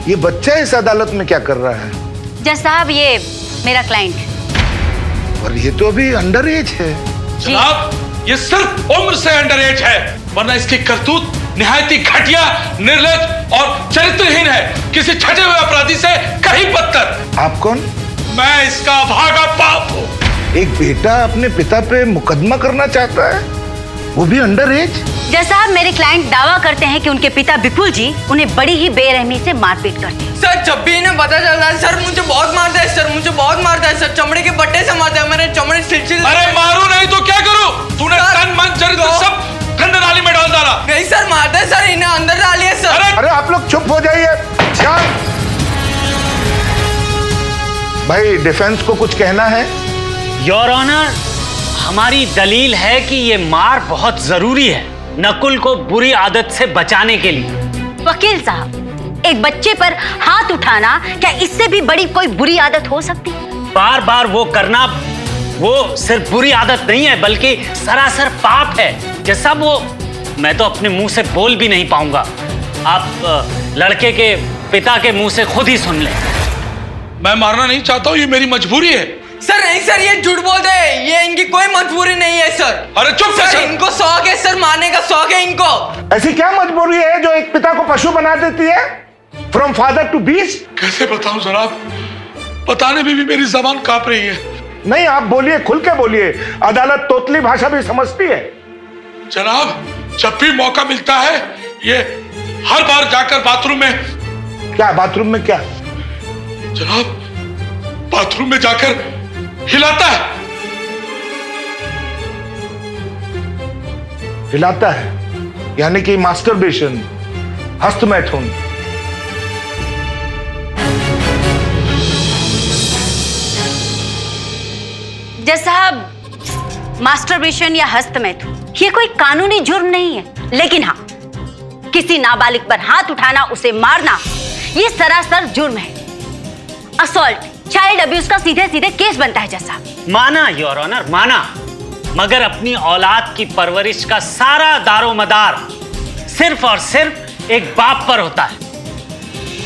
ये बच्चा इस अदालत में क्या कर रहा है? जज साहब, ये मेरा क्लाइंट है। और ये तो अभी अंडर एज है। जनाब, ये सिर्फ उम्र से अंडर एज है, वरना इसकी करतूत निहायत ही घटिया, निर्लज और चरित्रहीन है। किसी छठे हुए अपराधी से कहीं बदतर। आप कौन? मैं इसका भागा बाप हूँ। एक बेटा अपने पिता पे मुकदमा करना चाहता है, वो भी अंडर एज? जज साहब, मेरे क्लाइंट दावा करते हैं कि उनके पिता विपुल जी उन्हें बड़ी ही बेरहमी से मारपीट करते हैं। सर, जब भी इन्हें पता चलता है सर मुझे बहुत मारता है, सर मुझे बहुत मारता है सर, चमड़े के बट्टे से मारता है, मेरे चमड़े सिलसिले। अरे मारू नहीं तो क्या करूं? तूने तन मन चरित्र सब ठंडे नाली में डाल डाला। नहीं सर, मारता है सर, इन्हें अंदर डालिए सर। अरे आप लोग चुप हो जाइए। भाई, डिफेंस को कुछ कहना है? योर ऑनर, हमारी दलील है कि ये मार बहुत जरूरी है नकुल को बुरी आदत से बचाने के लिए। वकील साहब, एक बच्चे पर हाथ उठाना क्या इससे भी बड़ी कोई बुरी आदत हो सकती है? बार बार वो करना वो सिर्फ बुरी आदत नहीं है बल्कि सरासर पाप है। जैसा वो मैं तो अपने मुंह से बोल भी नहीं पाऊंगा। आप लड़के के पिता के मुंह से खुद ही सुन लें। मैं मारना नहीं चाहता हूँ, ये मेरी मजबूरी है। सर नहीं सर, ये झूठ बोलते हैं, ये इनकी कोई मजबूरी नहीं है सर। अरे चुप सर, इनको शौक है सर, मारने का शौक है इनको। ऐसी क्या मजबूरी है जो एक पिता को पशु बना देती है? From father to beast? कैसे बताऊं जनाब, बताने में भी मेरी जबान कांप रही है। नहीं, आप बोलिए, खुल के बोलिए। अदालत तोतली भाषा भी समझती है। जनाब, जब भी मौका मिलता है ये हर बार जाकर बाथरूम में। क्या बाथरूम में? क्या जनाब, बाथरूम में जाकर हिलाता है। हिलाता है? यानी कि मास्टरबेशन, हस्तमैथुन। जज साहब, मास्टरबेशन या हस्तमैथुन ये कोई कानूनी जुर्म नहीं है, लेकिन हाँ, किसी नाबालिग पर हाथ उठाना, उसे मारना, ये सरासर जुर्म है। असॉल्ट, चाइल्ड अब्यूज का सीधे सीधे केस बनता है। जज साहब, माना योर ऑनर, माना, मगर अपनी औलाद की परवरिश का सारा दारोमदार सिर्फ और सिर्फ एक बाप पर होता है।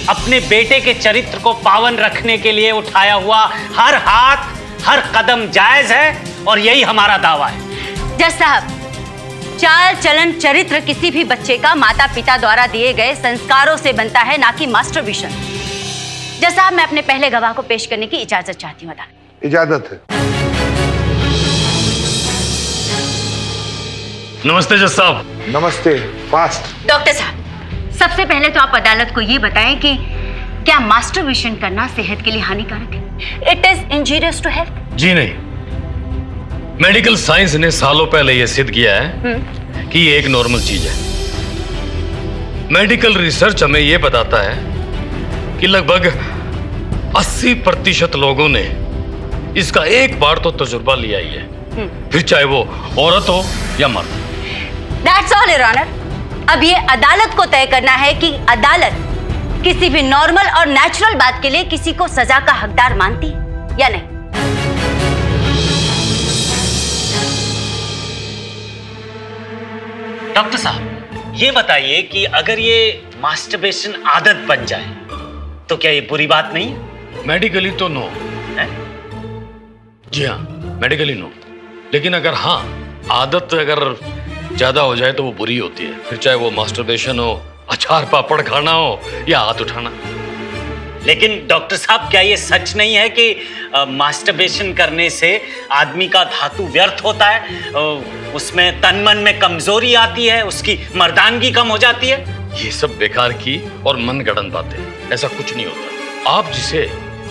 अपने बेटे के चरित्र को पावन रखने के लिए उठाया हुआ हर हाथ, हर कदम जायज है और यही हमारा दावा है। जज साहब, चाल चलन चरित्र किसी भी बच्चे का माता पिता द्वारा दिए गए संस्कारों से बनता है, ना कि मास्टरबेशन। जज साहब, मैं अपने पहले गवाह को पेश करने की इजाजत चाहती हूँ। इजाजत है। नमस्ते जज साहब। नमस्ते। फास्ट। डॉक्टर साहब, सबसे पहले तो आप अदालत को ये बताएं कि क्या मास्टरबेशन करना सेहत के लिए हानिकारक है? It is injurious to health? जी नहीं, मेडिकल साइंस ने सालों पहले यह सिद्ध किया है कि ये एक नॉर्मल चीज है। मेडिकल रिसर्च हमें यह बताता है कि लगभग 80% लोगों ने इसका एक बार तो तजुर्बा लिया ही है, फिर चाहे वो औरत हो या मर्द। That's all, Your Honor. अब ये अदालत को तय करना है कि अदालत किसी भी नॉर्मल और नेचुरल बात के लिए किसी को सजा का हकदार मानती है या नहीं। डॉक्टर साहब, ये बताइए कि अगर ये मास्टरबेशन आदत बन जाए तो क्या ये बुरी बात नहीं है? मेडिकली तो नो है? जी हाँ, मेडिकली नो, लेकिन अगर हाँ आदत अगर ज्यादा हो जाए तो वो बुरी होती है, फिर चाहे वो मास्टरबेशन हो, अचार पापड़ खाना हो या हाथ उठाना। लेकिन डॉक्टर साहब, क्या ये सच नहीं है कि मास्टरबेशन करने से आदमी का धातु व्यर्थ होता है, उसमें तन मन में कमजोरी आती है, उसकी मर्दानगी कम हो जाती है? ये सब बेकार की और मनगढ़ंत बातें, ऐसा कुछ नहीं होता। आप जिसे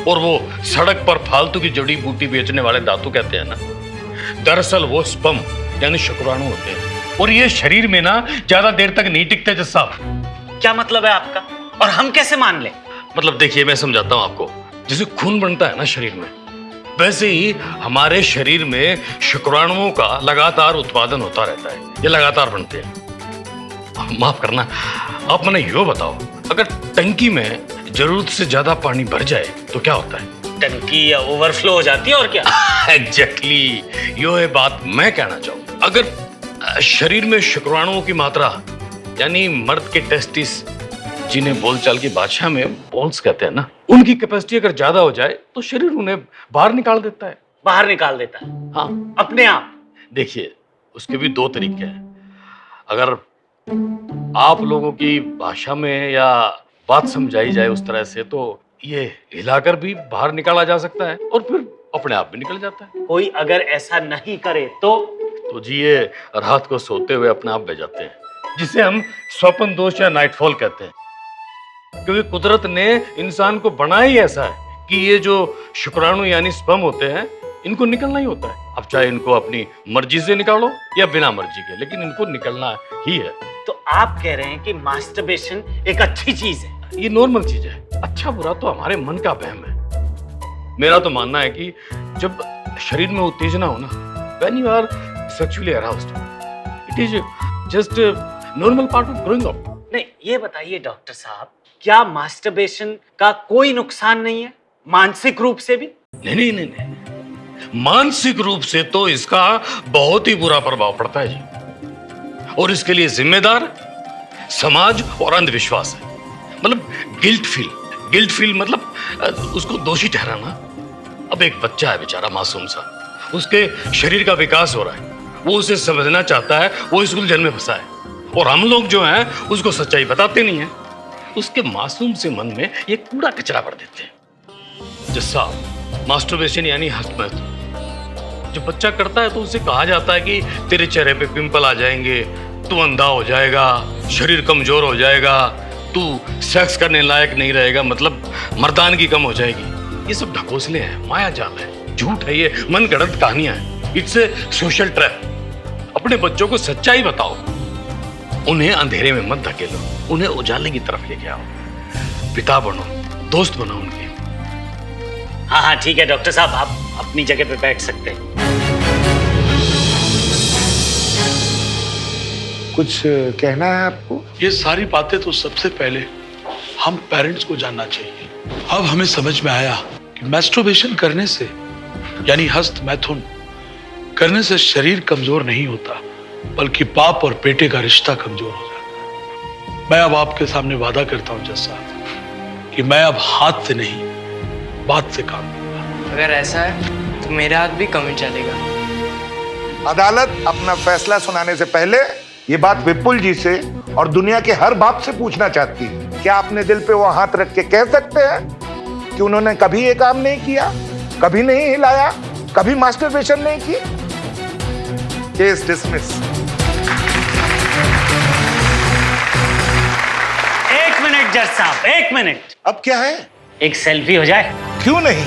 और वो सड़क पर फालतू की जड़ी बूटी बेचने वाले धातु कहते हैं ना, दरअसल वो स्पर्म यानी शुक्राणु होते हैं, और ये शरीर में ना ज्यादा देर तक नहीं टिकते जज साहब। क्या मतलब है आपका, और हम कैसे मान लें? मतलब देखिए, मैं समझाता हूं आपको। जैसे खून बनता है ना शरीर में, वैसे ही हमारे शरीर में शुक्राणुओं का लगातार उत्पादन होता रहता है, ये लगातार बनते हैं। माफ करना, आप मैंने यो बताओ, अगर टंकी में जरूरत से ज्यादा पानी भर जाए तो क्या होता है? टंकी ओवरफ्लो हो जाती है, और क्या? एग्जैक्टली, यो है बात मैं कहना चाहूँ। अगर शरीर में शुक्राणुओं की मात्रा यानी मर्द के टेस्टिस जिन्हें बोलचाल की भाषा में बॉल्स कहते हैं ना, उनकी कैपेसिटी अगर ज्यादा हो जाए तो शरीर उन्हें बाहर निकाल देता है। बाहर निकाल देता है? हाँ, अपने आप? देखिए, उसके भी दो तरीके हैं। अगर आप लोगों की भाषा में या बात समझाई जाए उस तरह से तो ये हिलाकर भी बाहर निकाला जा सकता है और फिर अपने आप भी निकल जाता है। कोई अगर ऐसा नहीं करे तो जी ये रात को सोते हुए अपने आप बह जाते हैं, जिसे हम स्वप्न दोष या नाइटफॉल कहते हैं। क्योंकि कुदरत ने इंसान को बनाया ही ऐसा है कि ये जो शुक्राणु यानी स्पर्म होते हैं, इनको निकलना ही होता है। अब चाहे इनको अपनी मर्जी से निकालो या बिना मर्जी के, लेकिन इनको निकलना ही है। तो आप कह रहे हैं कि मास्टरबेशन एक अच्छी चीज है? ये नॉर्मल चीज है। अच्छा बुरा तो हमारे मन का वहम है। मेरा तो मानना है कि जब शरीर में उत्तेजना हो ना, when you are sexually aroused, it is just normal part of growing up. नहीं, ये बताइए डॉक्टर साहब, क्या मास्टरबेशन का कोई नुकसान नहीं है मानसिक रूप से भी? नहीं, मानसिक रूप से तो इसका बहुत ही बुरा प्रभाव पड़ता है जी, और इसके लिए जिम्मेदार समाज और अंधविश्वास है। मतलब गिल्ट फील मतलब उसको दोषी ठहराना। अब एक बच्चा है बेचारा, मासूम सा, उसके शरीर का विकास हो रहा है, वो उसे समझना चाहता है, वो इस उलझन में फंसा है, और हम लोग जो हैं उसको सच्चाई बताते नहीं हैं। उसके मासूम से मन में ये कूड़ा कचरा भर देते हैं। जैसा मास्टरबेशन यानी हस्तमैथुन जब बच्चा करता है तो उसे कहा जाता है कि तेरे चेहरे पे पिंपल आ जाएंगे, तू अंधा हो जाएगा, शरीर कमजोर हो जाएगा, तू सेक्स करने लायक नहीं रहेगा, मतलब मर्दानगी कम हो जाएगी। ये सब ढकोसले हैं, माया जाल है, झूठ है, ये मन गढ़ंत कहानियां हैं। It's a social trap. अपने बच्चों को सच्चाई बताओ, उन्हें अंधेरे में मत धकेलो, उन्हें उजाले की तरफ लेके आओ, पिता बनो, दोस्त बनो उनके। हाँ, ठीक है डॉक्टर साहब, आप अपनी जगह पे बैठ सकते हैं। कुछ कहना है आपको? ये सारी बातें तो सबसे पहले हम पेरेंट्स को जानना चाहिए। अब हमें समझ में आया कि मैस्टरबेशन करने से यानी हस्त मैथुन करने से शरीर कमजोर नहीं होता, बल्कि बाप और बेटे का रिश्ता कमजोर हो जाता है। मैं अब आपके सामने वादा करता हूं जज साहब कि मैं अब हाथ से नहीं बात से काम लूंगा। अगर ऐसा है तो मेरा हाथ भी कम ही चलेगा। अदालत अपना फैसला सुनाने से पहले ये बात विपुल जी से और दुनिया के हर बाप से पूछना चाहती है। क्या अपने दिल पे वो हाथ रख के कह सकते हैं कि उन्होंने कभी ये काम नहीं किया, कभी नहीं हिलाया, कभी मास्टरबेशन नहीं की? Case dismiss. 1 मिनट जज साहब, 1 मिनट। अब क्या है? एक सेल्फी हो जाए? क्यों नहीं?